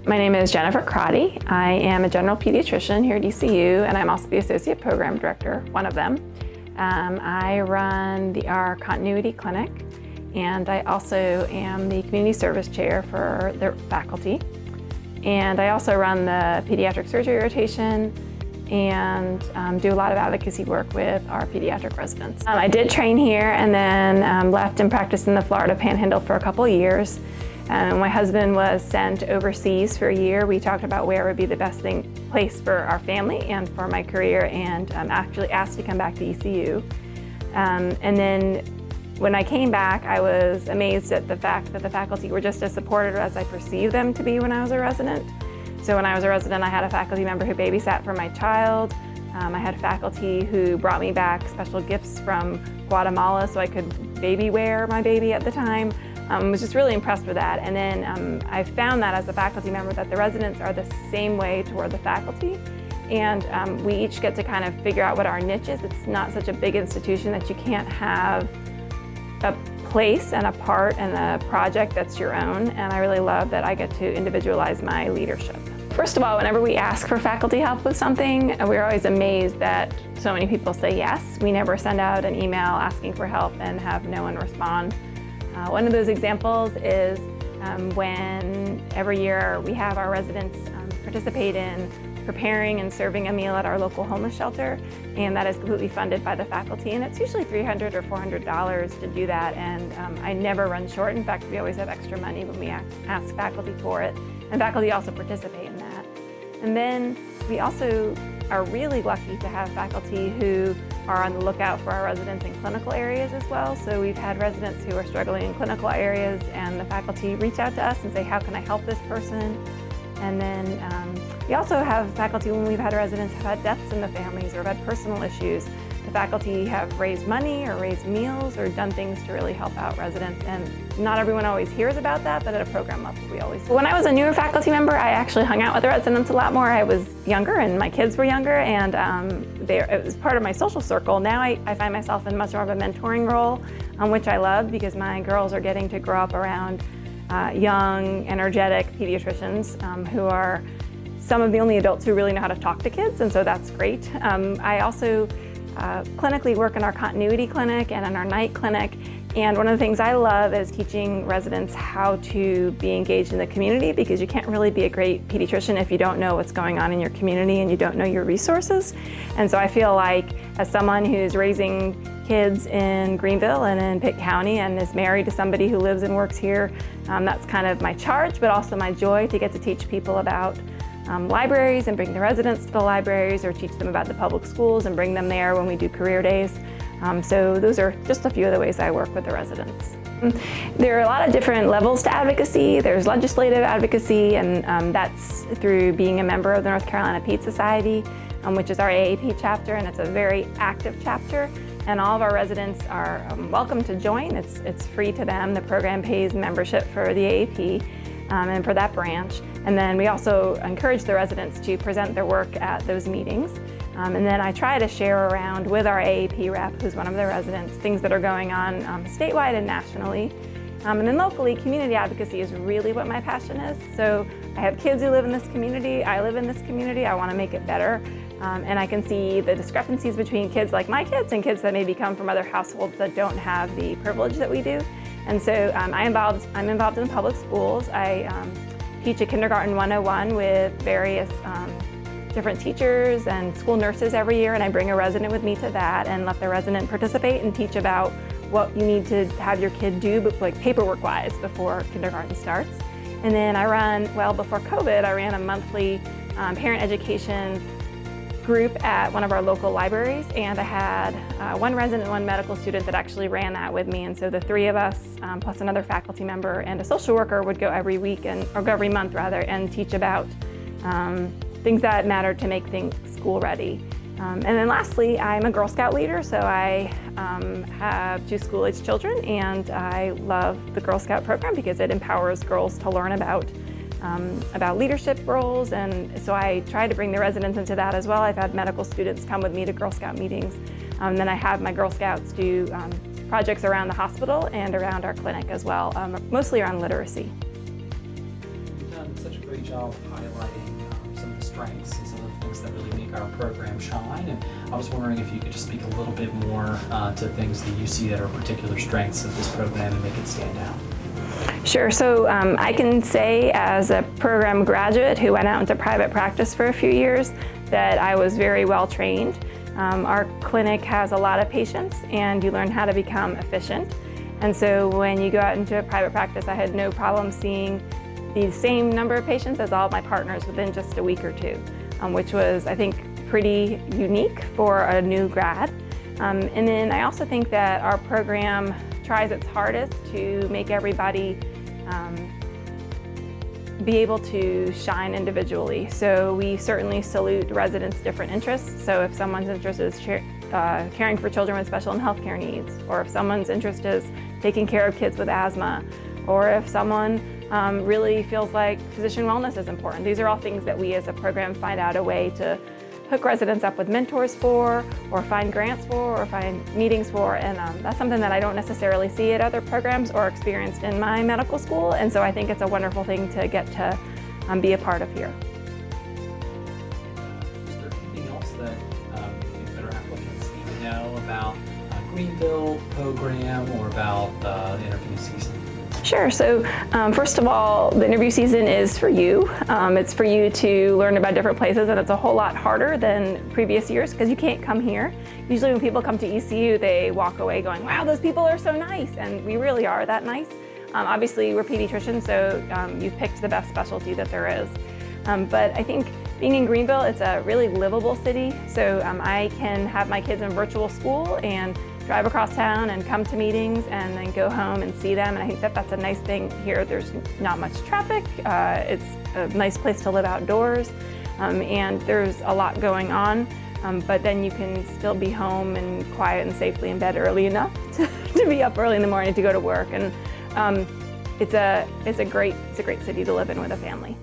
My name is Jennifer Crotty. I am a general pediatrician here at ECU, and I'm also the Associate Program Director, one of them. I run our continuity clinic, and I also am the Community Service Chair for the faculty. And I also run the pediatric surgery rotation and do a lot of advocacy work with our pediatric residents. I did train here and then left and practiced in the Florida Panhandle for a couple of years. My husband was sent overseas for a year. We talked about where would be the best place for our family and for my career, and actually asked to come back to ECU. And then when I came back, I was amazed at the fact that the faculty were just as supportive as I perceived them to be when I was a resident. So when I was a resident, I had a faculty member who babysat for my child. I had faculty who brought me back special gifts from Guatemala so I could baby wear my baby at the time. I was just really impressed with that. And then I found that as a faculty member that the residents are the same way toward the faculty. And we each get to kind of figure out what our niche is. It's not such a big institution that you can't have a place and a part and a project that's your own. And I really love that I get to individualize my leadership. First of all, whenever we ask for faculty help with something, we're always amazed that so many people say yes. We never send out an email asking for help and have no one respond. One of those examples is when every year we have our residents participate in preparing and serving a meal at our local homeless shelter, and that is completely funded by the faculty, and it's usually $300 or $400 to do that, and I never run short. In fact, we always have extra money when we ask faculty for it, and faculty also participate in that. And then we also are really lucky to have faculty who are on the lookout for our residents in clinical areas as well. So we've had residents who are struggling in clinical areas, and the faculty reach out to us and say, how can I help this person? And then we also have faculty, when we've had residents have had deaths in the families or have had personal issues, the faculty have raised money or raised meals or done things to really help out residents. And not everyone always hears about that, but at a program level we always do. When I was a newer faculty member, I actually hung out with the residents a lot more. I was younger and my kids were younger, and it was part of my social circle. Now I find myself in much more of a mentoring role, which I love because my girls are getting to grow up around young, energetic pediatricians who are some of the only adults who really know how to talk to kids, and so that's great. I also clinically work in our continuity clinic and in our night clinic, and one of the things I love is teaching residents how to be engaged in the community, because you can't really be a great pediatrician if you don't know what's going on in your community and you don't know your resources. And so I feel like, as someone who's raising kids in Greenville and in Pitt County and is married to somebody who lives and works here, that's kind of my charge, but also my joy to get to teach people about libraries and bring the residents to the libraries, or teach them about the public schools and bring them there when we do career days. So those are just a few of the ways I work with the residents. There are a lot of different levels to advocacy. There's legislative advocacy, and that's through being a member of the North Carolina Peds Society, which is our AAP chapter, and it's a very active chapter. And all of our residents are welcome to join. It's free to them. The program pays membership for the AAP and for that branch. And then we also encourage the residents to present their work at those meetings. And then I try to share around with our AAP rep, who's one of the residents, things that are going on statewide and nationally. And then locally, community advocacy is really what my passion is. So I have kids who live in this community. I live in this community. I want to make it better. And I can see the discrepancies between kids like my kids and kids that maybe come from other households that don't have the privilege that we do. And so I'm involved in the public schools. I teach a kindergarten 101 with various different teachers and school nurses every year, and I bring a resident with me to that and let the resident participate and teach about what you need to have your kid do, but like paperwork-wise, before kindergarten starts. And then before COVID, I ran a monthly parent education group at one of our local libraries, and I had one resident and one medical student that actually ran that with me. And so the three of us, plus another faculty member and a social worker, would go every month and teach about things that matter to make things school ready. And then lastly, I'm a Girl Scout leader, so I have 2 school-age children, and I love the Girl Scout program because it empowers girls to learn about leadership roles, and so I try to bring the residents into that as well. I've had medical students come with me to Girl Scout meetings, and then I have my Girl Scouts do projects around the hospital and around our clinic as well, mostly around literacy. You've done such a great great job highlighting some of the strengths and some of the things that really make our program shine. And I was wondering if you could just speak a little bit more to things that you see that are particular strengths of this program and make it stand out. Sure. So I can say as a program graduate who went out into private practice for a few years that I was very well trained. Our clinic has a lot of patients and you learn how to become efficient. And so when you go out into a private practice, I had no problem seeing the same number of patients as all of my partners within just a week or two, which was, I think, pretty unique for a new grad. And then I also think that our program tries its hardest to make everybody be able to shine individually. So we certainly salute residents' different interests. So if someone's interest is caring for children with special and healthcare needs, or if someone's interest is taking care of kids with asthma, or if someone really feels like physician wellness is important. These are all things that we as a program find out a way to hook residents up with mentors for, or find grants for, or find meetings for, and that's something that I don't necessarily see at other programs or experienced in my medical school, and so I think it's a wonderful thing to get to be a part of here. Is there anything else that you think that our applicants need to know about Greenville program or about the interview season? Sure. So first of all, the interview season is for you. It's for you to learn about different places, and it's a whole lot harder than previous years because you can't come here. Usually when people come to ECU, they walk away going, wow, those people are so nice, and we really are that nice. Obviously, we're pediatricians, so you've picked the best specialty that there is. But I think being in Greenville, it's a really livable city, so I can have my kids in virtual school and drive across town and come to meetings and then go home and see them. And I think that that's a nice thing here. There's not much traffic. It's a nice place to live outdoors. And there's a lot going on. But then you can still be home and quiet and safely in bed early enough to be up early in the morning to go to work. And it's a great city to live in with a family.